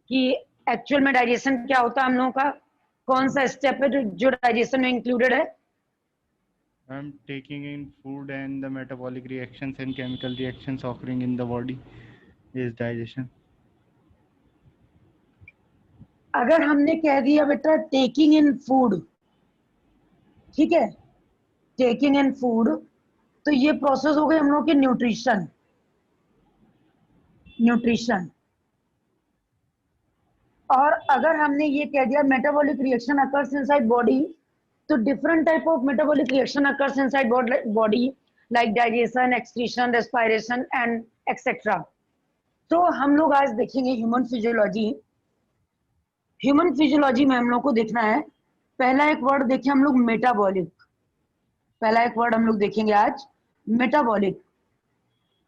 कि एक्चुअल में डाइजेशन क्या होता है हम लोगों का, कौन सा स्टेप है जो डाइजेशन में इंक्लूडेड है? I'm taking in food and the metabolic reactions and chemical reactions occurring in the body is digestion. अगर हमने कह दिया बेटा टेकिंग इन फूड, ठीक है, टेकिंग इन फूड, तो ये प्रोसेस हो गई हम लोग की न्यूट्रिशन। न्यूट्रिशन। और अगर हमने ये कह दिया metabolic reaction occurs inside body, तो different type of metabolic reaction occurs inside body, like digestion, excretion, respiration and etcetera. तो हम लोग आज देखेंगे ह्यूमन फिजियोलॉजी। ह्यूमन फिजियोलॉजी में हम लोग को देखना है, पहला एक वर्ड देखें हम लोग मेटाबॉलिक। पहला एक वर्ड हम लोग देखेंगे आज मेटाबॉलिक।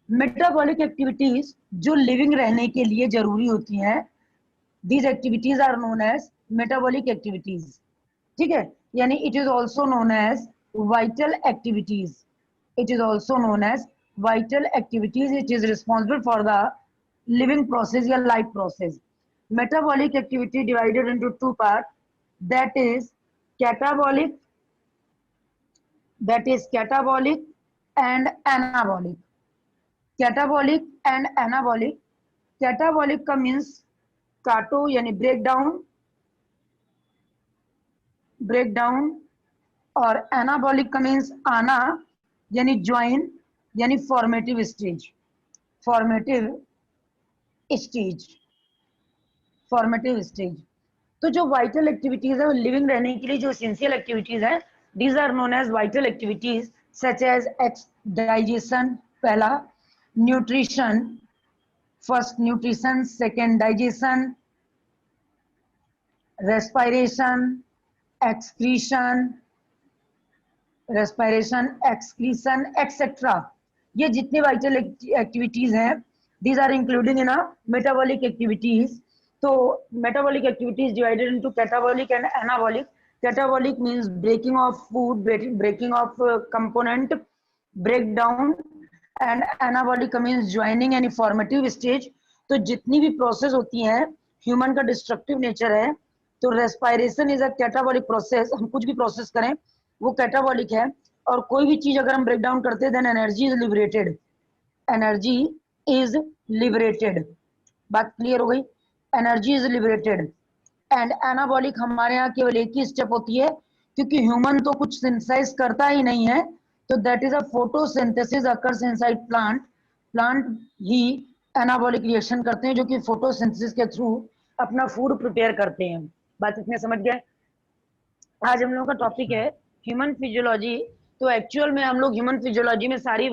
मेटाबॉलिक एक्टिविटीज जो लिविंग रहने के लिए जरूरी होती हैं, these activities are known as metabolic activities, ठीक है, यानी it is also known as vital activities। it is also known as vital activities, it is responsible for the living process या life process। metabolic activity divided into two parts, that is catabolic, and anabolic। catabolic and anabolic। catabolic का means काटो यानी break down, break down, और anabolic का means आना यानी join, यानी formative stage. Formative stage, formative stage. तो जो वाइटल एक्टिविटीज है वो लिविंग रहने के लिए जो एसेंशियल एक्टिविटीज है, these are known as vital activities such as digestion पहला, nutrition first nutrition, second digestion, respiration, excretion, respiration, excretion etcetera. ये जितने वाइटल एक्टिविटीज हैं, these are including in metabolic activities. तो metabolic activities divided into catabolic and anabolic. Catabolic means breaking of food, breaking of component, break down, and anabolic means joining यानी formative stage. तो जितनी भी process होती हैं, human का destructive nature है, तो respiration is a catabolic process. हम कुछ भी प्रोसेस करें वो कैटाबॉलिक है। और कोई भी चीज अगर हम ब्रेक डाउन करते हैं, then energy is liberated, energy is liberated. बात क्लियर हो गई? Energy is liberated. And anabolic हमारे यहाँ केवल एक ही स्टेप होती है, क्योंकि ह्यूमन तो कुछ सिंथेसाइज करता ही नहीं है, तो that is a photosynthesis occurs inside plant. Plant he anabolic reaction करते हैं, जो कि फोटोसिंथेसिस के थ्रू अपना फूड प्रिपेयर करते हैं। बात इतने समझ गए? आज हम लोगों का Yes, टॉपिक है ma'am. Human physiology. तो एक्चुअल में हम लोग ह्यूमन फिजियोलॉजी में सारी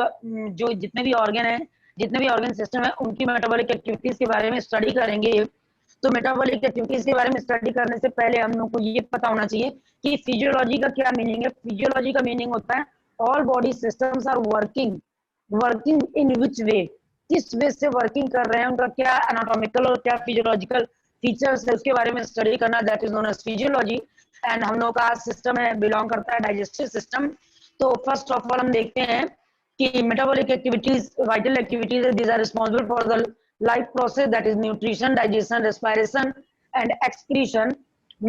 जो जितने भी ऑर्गन है, जितने भी ऑर्गन सिस्टम है, उनकी मेटाबॉलिक एक्टिविटीज के बारे में स्टडी करेंगे। तो मेटाबॉलिक एक्टिविटीज के बारे में स्टडी करने से पहले हम लोग को ये पता होना चाहिए कि फिजियोलॉजी का क्या मीनिंग है। फिजियोलॉजी का मीनिंग होता है all body systems are working. Working in which way, किस वे से वर्किंग कर रहे हैं, उनका क्या एनाटॉमिकल और क्या फिजियोलॉजिकल फीचर्स है, उसके बारे में स्टडी करना, that is known as physiology. And हम लोग का सिस्टम है, बिलोंग करता है डाइजेस्टिव सिस्टम। तो फर्स्ट ऑफ ऑल हम देखते हैं कि metabolic activities vital activities these are responsible for the life process, that is nutrition, digestion, respiration and excretion.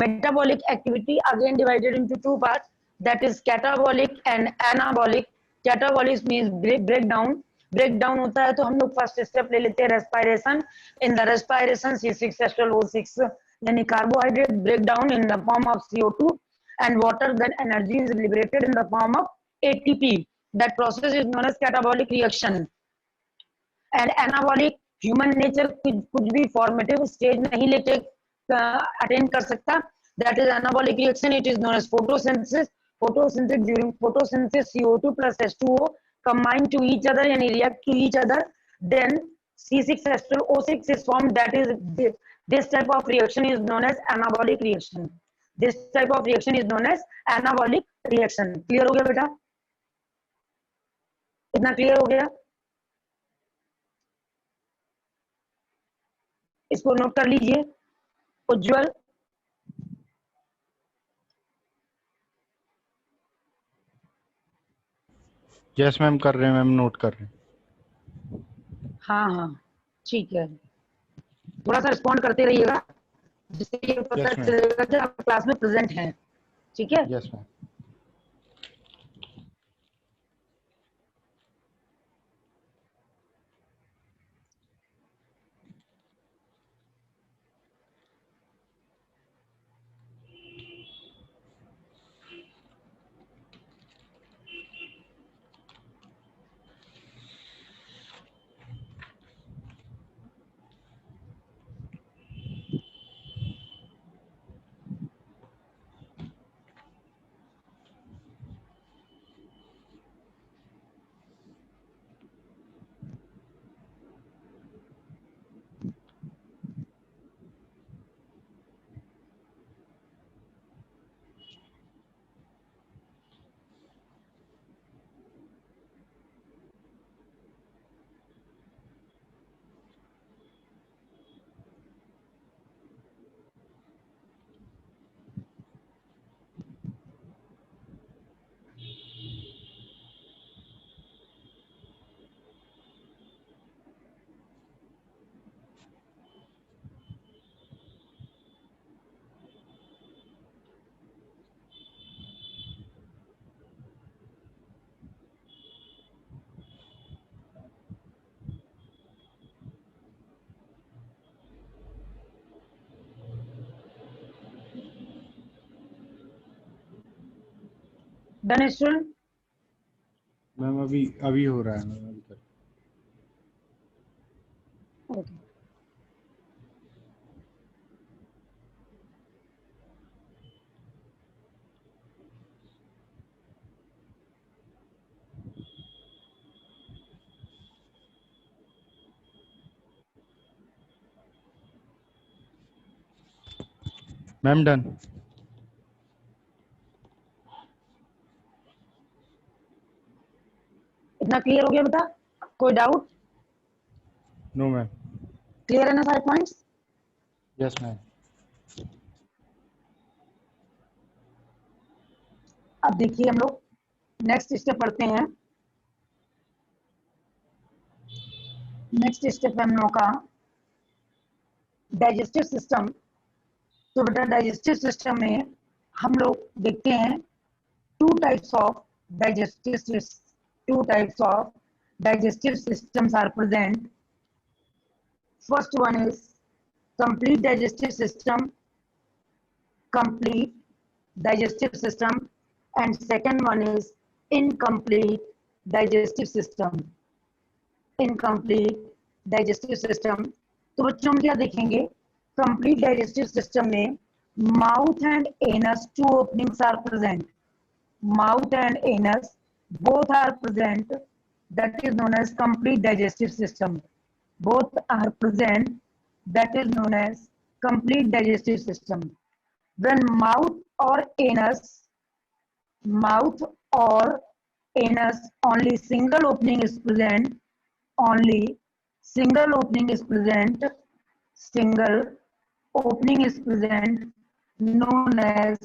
metabolic activity again divided into two parts, that is catabolic and anabolic। catabolic means breakdown। Breakdown होता है तो हम लोग first step ले लेते हैं respiration. In the respiration C6H12O6 यानी carbohydrate break down in the form of CO2 and water, then energy is liberated in the form of ATP। that process is known as catabolic reaction। And anabolic, human nature कुछ भी formative stage नहीं लेके attend कर सकता, that is anabolic reaction. It is known as photosynthesis. Photosynthesis, during photosynthesis CO2 plus H2O combine to each other यानी react to each other, then C6H12O6 is formed, that is this type of reaction is known as anabolic reaction। this type of reaction is known as anabolic reaction। Clear हो गया बेटा? इतना clear हो गया? इसको note कर लीजिए। उज्जवल, Yes, ma'am कर रहे हैं मैम, नोट कर रहे हैं। हाँ हाँ ठीक है। थोड़ा सा रिस्पॉन्ड करते रहिएगा, जिससे ये पता Yes, ma'am. चलेगा कि आप क्लास में प्रेजेंट हैं। ठीक है? Yes, ma'am. Done student? Ma'am अभी हो रहा है मैम, अभी तक। ओके। Ma'am done. इतना क्लियर हो गया बेटा? कोई डाउट? No ma'am. क्लियर है ना सारे पॉइंट्स? Yes ma'am. अब देखिए हम लोग नेक्स्ट स्टेप पढ़ते हैं। नेक्स्ट स्टेप है हम लोग का डाइजेस्टिव सिस्टम। तो बेटा डाइजेस्टिव सिस्टम में हम लोग देखते हैं two types of digestive systems are present. First one is complete digestive system, and second one is incomplete digestive system. तो बच्चों हम क्या देखेंगे? कंप्लीट डाइजेस्टिव सिस्टम में mouth and anus two openings are present. Mouth and anus both are present, that is known as complete digestive system. Both are present, that is known as complete digestive system. When mouth or anus only single opening is present, only single opening is present, single opening is present, known as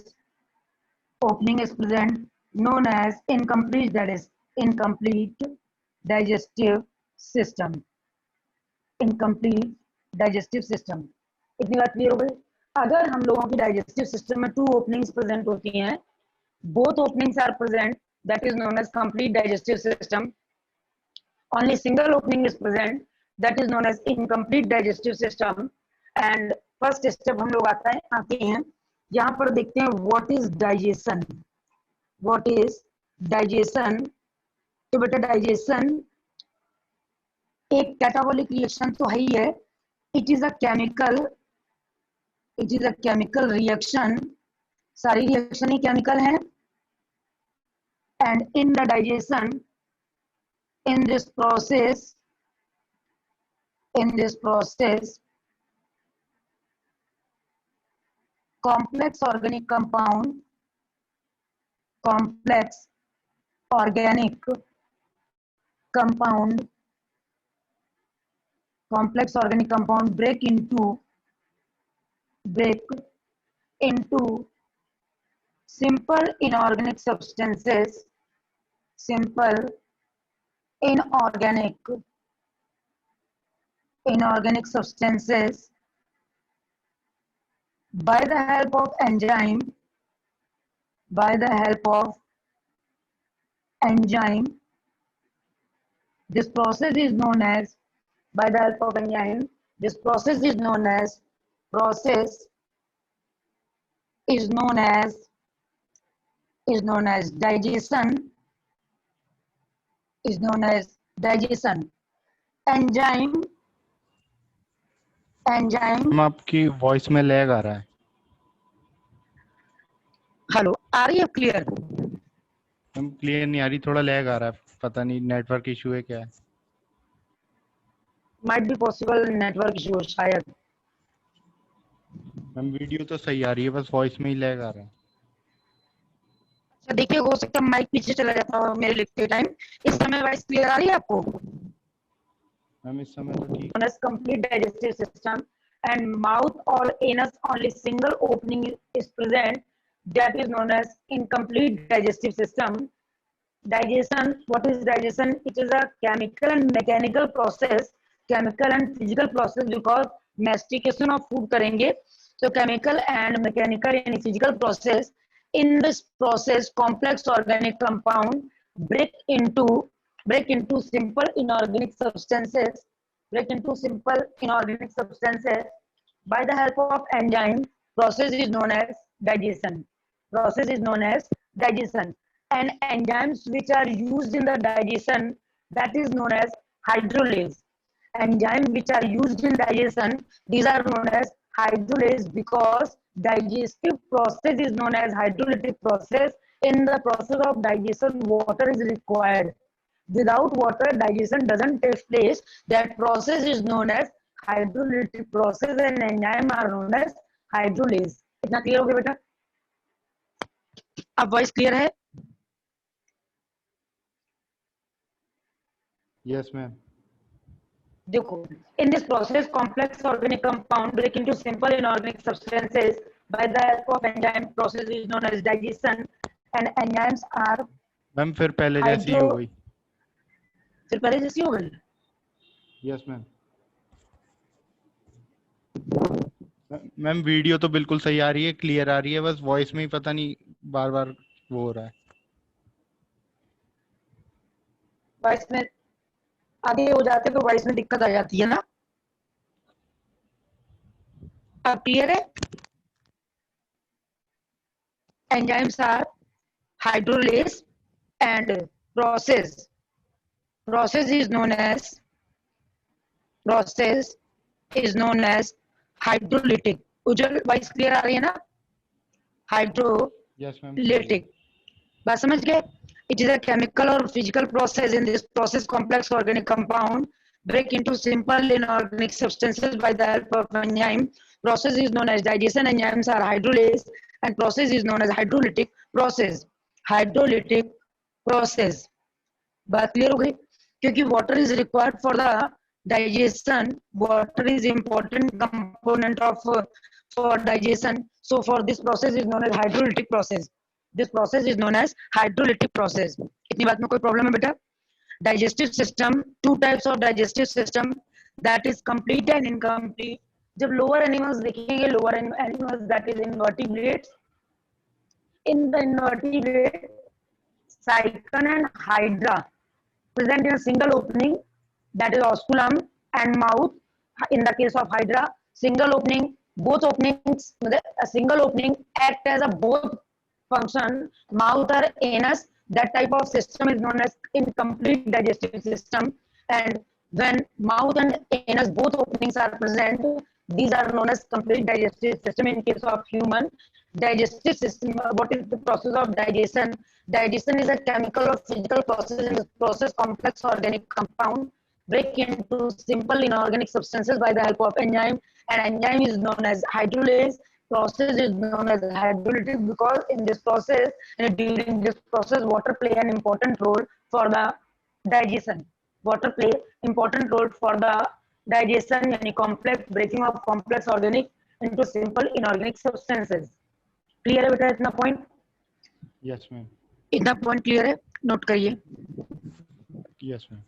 opening is present, known as incomplete digestive system. Incomplete digestive system. इतनी बात clear हो गई? अगर हम लोगों की digestive system में 2 openings present होती हैं, both openings are present, that is known as complete digestive system. Only single opening is present, that is known as incomplete digestive system. And first step हम लोग आते हैं, यहाँ पर देखते हैं what is digestion. What is digestion? तो बेटा डाइजेशन एक कैटाबॉलिक रिएक्शन तो है ही है. It is a chemical reaction. सारी रिएक्शन ही केमिकल है. And in the digestion, in this process complex organic compound break into simple inorganic substances by the help of enzyme, by the help of enzyme, this process is known as, by the help of enzyme, this process is known as, process is known as, is known as digestion, is known as digestion. Enzyme, enzyme, ma'am आपकी voice में lag आ रहा है। Hello, आ रही है clear? Ma'am clear नहीं आ रही, थोड़ा lag आ रहा है, पता नहीं नेटवर्क इशू है क्या है। Might be possible network issue शायद। मैम वीडियो तो सही आ रही है, बस वॉइस में ही लैग आ रहा है। अच्छा देखिए, हो सकता है माइक पीछे चला जाता हो मेरे लिखते टाइम। इस समय वॉइस क्लियर आ रही है आपको? मैम इस समय तो ठीक। Complete digestive system, and mouth or anus only single opening is present, that is known as incomplete digestive system. Digestion, what is digestion? It is a chemical and mechanical process, chemical and physical process, because mastication of food करेंगे, so chemical and mechanical and physical process. In this process complex organic compound break into break into simple inorganic substances, break into simple inorganic substances by the help of enzyme. Process is known as digestion. Process is known as digestion. And enzymes which are used in the digestion, that is known as hydrolase. Enzymes which are used in digestion, these are known as hydrolase, because digestive process is known as hydrolytic process. In the process of digestion, water is required. Without water, digestion doesn't take place. That process is known as hydrolytic process, and enzyme are known as hydrolase. इतना clear हो गया बेटा? अब voice clear है? Yes ma'am. देखो, in this process complex organic compound break into simple inorganic substances by the help of enzyme. Process is known as digestion, and enzymes are ma'am फिर पहले जैसी ही हो गई। फिर पहले जैसी हो गई। Yes ma'am. मैम वीडियो तो बिल्कुल सही आ रही है, क्लियर आ रही है, बस वॉइस में ही पता नहीं बार बार वो हो रहा है। वॉइस में आगे हो जाते तो वॉइस में दिक्कत आ जाती है ना। अब क्लियर है? Enzymes are hydrolase, and process is known as hydrolytic. Ujjwal voice clear आ रही है ना? Yes ma'am. हाइड्रोलिटिक, बात समझ गए? It is a chemical or physical process. In this process, complex organic compound break into simple inorganic substances by the help of enzyme. Process is known as digestion. Enzymes are hydrolase, and process is known as hydrolytic process. Hydrolytic process. बात clear हो गई? क्योंकि water is required for the digestion, water is important component of for digestion. So for this process is known as hydrolytic process. This process is known as hydrolytic process. इतनी बात में कोई problem है बेटा? Digestive system, two types of digestive system, that is complete and incomplete. जब lower animals देखेंगे, lower animals that is invertebrates, in the invertebrate, cycon and hydra present in a single opening, that is osculum and mouth. In the case of hydra, single opening, both openings, a single opening act as a both function, mouth or anus. That type of system is known as incomplete digestive system. And when mouth and anus both openings are present, these are known as complete digestive system. In case of human digestive system, what is the process of digestion? Digestion is a chemical or physical process. In this process, complex organic compound break into simple inorganic substances by the help of enzyme, and enzyme is known as hydrolase. Process is known as hydrolytic, because in this process and during this process water play an important role for the digestion. Water play important role for the digestion, यानी complex breaking of complex organic into simple inorganic substances. Clear है बेटा इतना point? Yes ma'am. इतना point clear है? Note करिए. Yes ma'am.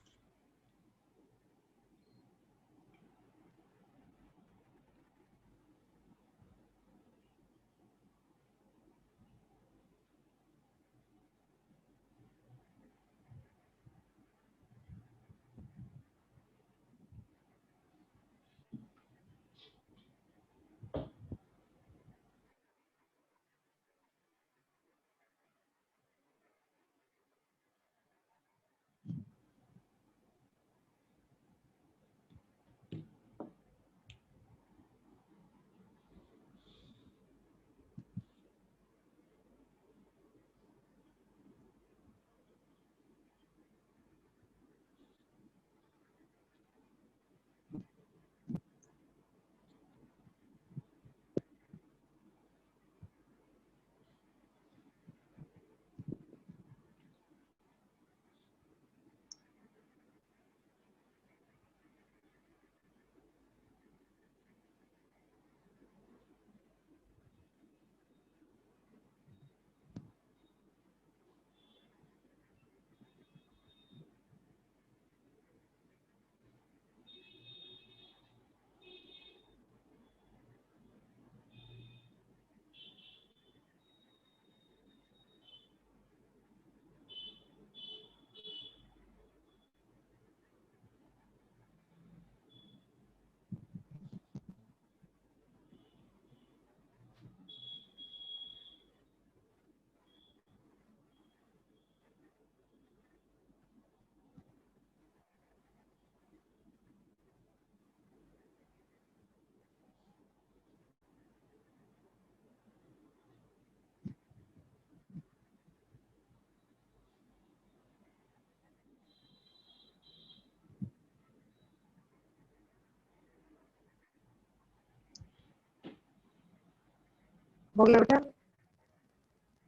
हो गया बेटा?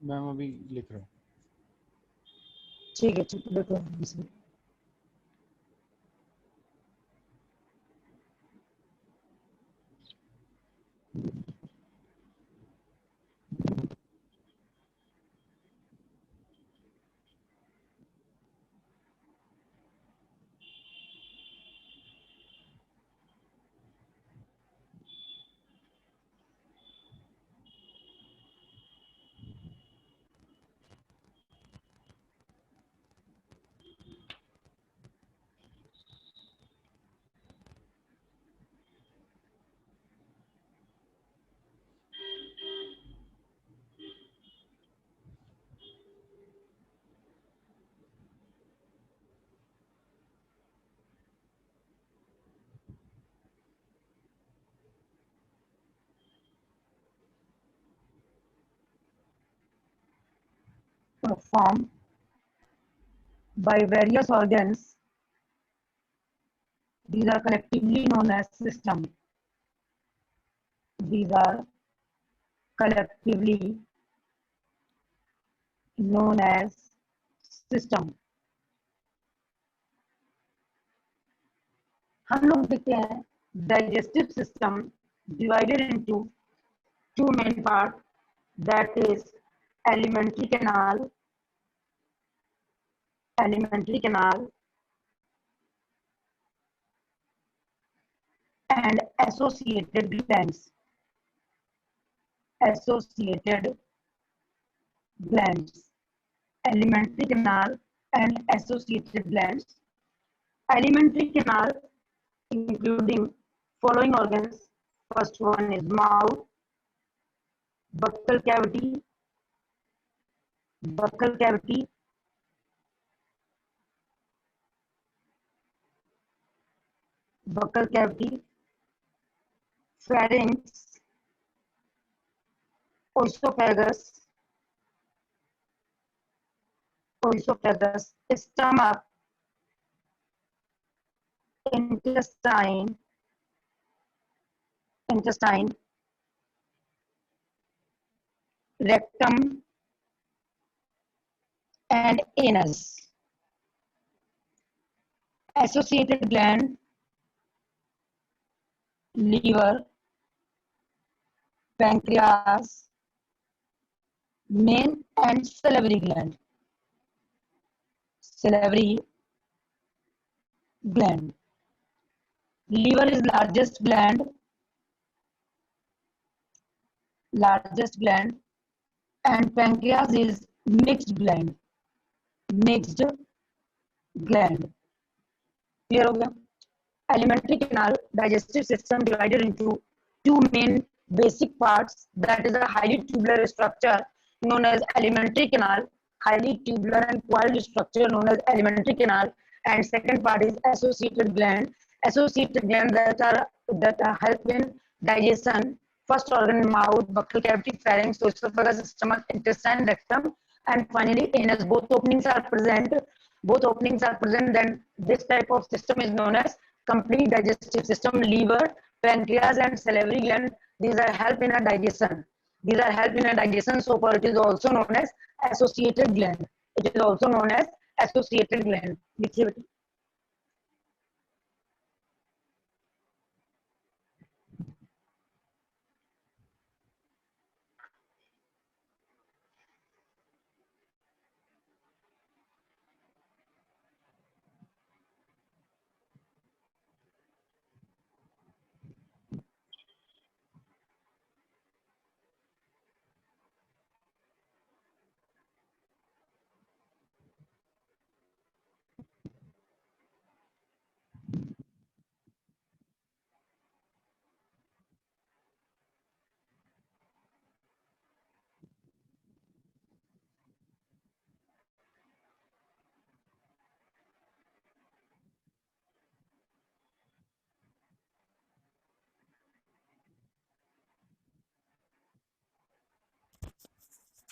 मैम अभी लिख रहा हूँ। ठीक है, ठीक है, देखो। Performed by various organs. These are collectively known as system. These are collectively known as system. हम लोग देखते हैं digestive system divided into two main parts, that is alimentary canal and associated glands. Alimentary canal and associated glands. Alimentary canal including following organs. First one is mouth, buccal cavity, pharynx, esophagus, stomach, intestine, rectum, and anus. Associated gland, liver, pancreas, main and salivary gland. Liver is largest gland, and pancreas is mixed gland. Clear हो गया? Alimentary canal, digestive system divided into two main basic parts, that is a highly tubular structure known as alimentary canal, highly tubular and coiled structure known as alimentary canal, and second part is associated gland that are help in digestion. First organ mouth, buccal cavity, pharynx, esophagus, stomach, intestine, rectum, and finally anus. Both openings are present. Then this type of system is known as complete digestive system. Liver, pancreas, and salivary gland. These are help in a digestion. So it is also known as associated gland. देखिए बेटा,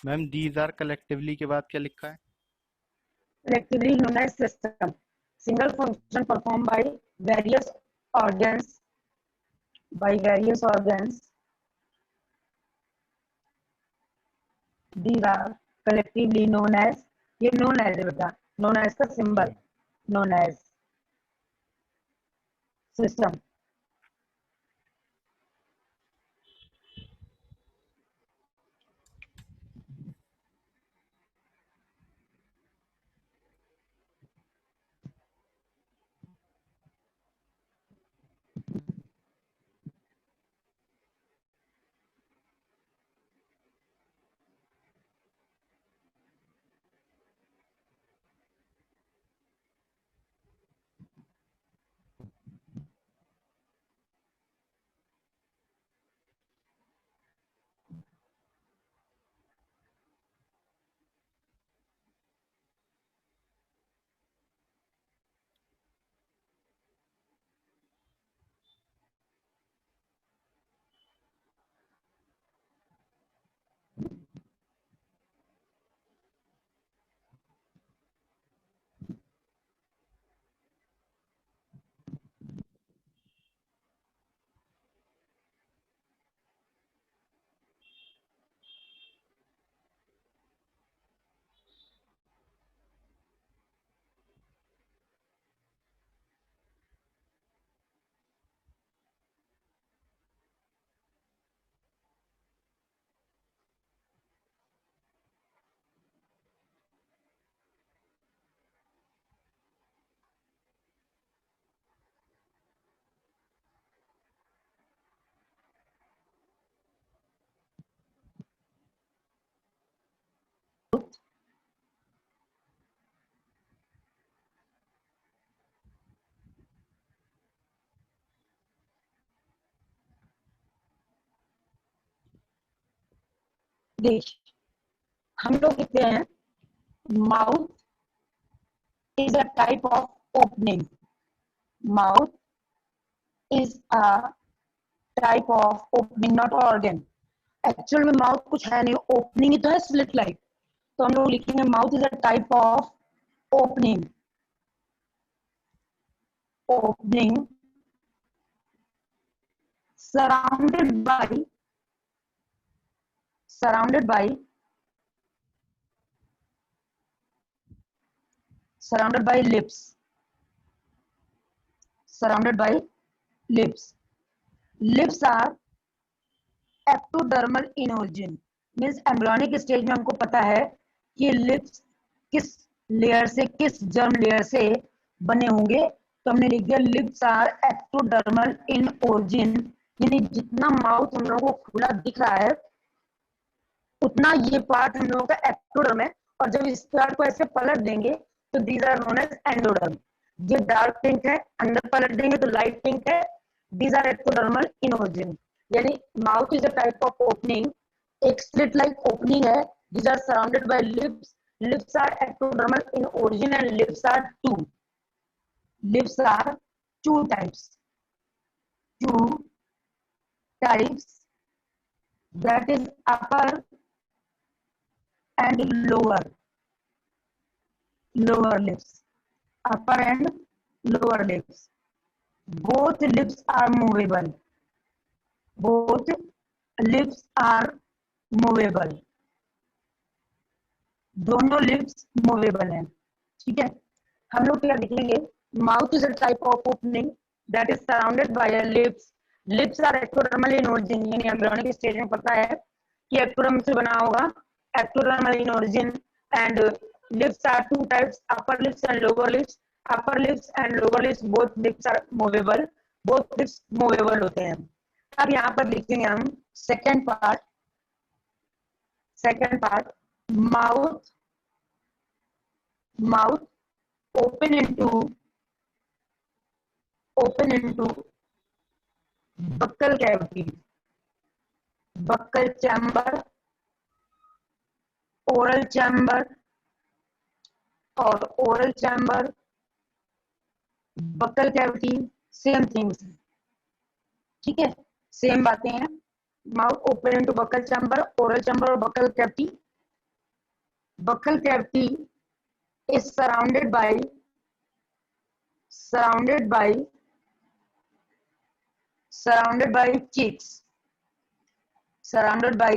ma'am these are collectively के बाद क्या लिखा है? collectively known as system. Single function performed by various organs These are collectively known as, ये known as है बेटा, known as का symbol, known as system. देख, हम लोग कहते हैं mouth is a type of opening. Mouth is a type of opening, not organ. Actual में माउथ कुछ है नहीं, ओपनिंग ही तो है, स्लिट लाइक. तो हम लोग लिखेंगे mouth is a type of opening. Opening surrounded by surrounded by surrounded by lips. Surrounded by lips. Lips are ectodermal in origin. Means embryonic stage में हमको पता है कि लिप्स किस लेयर से, किस जर्म लेयर से बने होंगे. तो हमने लिख दिया lips are ectodermal in origin. यानी जितना माउथ हम लोगों को खुला दिख रहा है उतना ये पार्ट हम लोगों का एक्टोडर्म है. और जब इस पार्ट को ऐसे पलट देंगे तो these are known as endoderm. ये डार्क पिंक है, अंदर पलट देंगे तो लाइट पिंक है. These are ectodermal in origin. यानी mouth is a type of opening, एक स्लिट लाइक ओपनिंग है. These are surrounded by lips. Lips are ectodermal in origin and lips are two. Lips are two types. Two types, that is upper and lower lips. Upper and lower lips. Both lips are movable. Both lips are movable. दोनों lips movable हैं. ठीक है, हम लोग क्या लिखेंगे, mouth is a type of opening that is surrounded by a lips. Lips are ectodermal in origin. यानी embryonic stage में पता है कि एक्टोडर्म से बना होगा, ectodermal in origin. And lips are two types, upper lips and lower lips. Upper lips and lower lips, both lips are movable. Both lips movable होते हैं. अब यहाँ पर लिखेंगे हम second part. Second part, mouth mouth open into buccal cavity. Buccal chamber, oral chamber और oral chamber, buccal cavity, same things. ठीक है, सेम बातें हैं. Mouth open into buccal chamber, oral chamber और buccal cavity. Buccal cavity is surrounded by cheeks. Surrounded by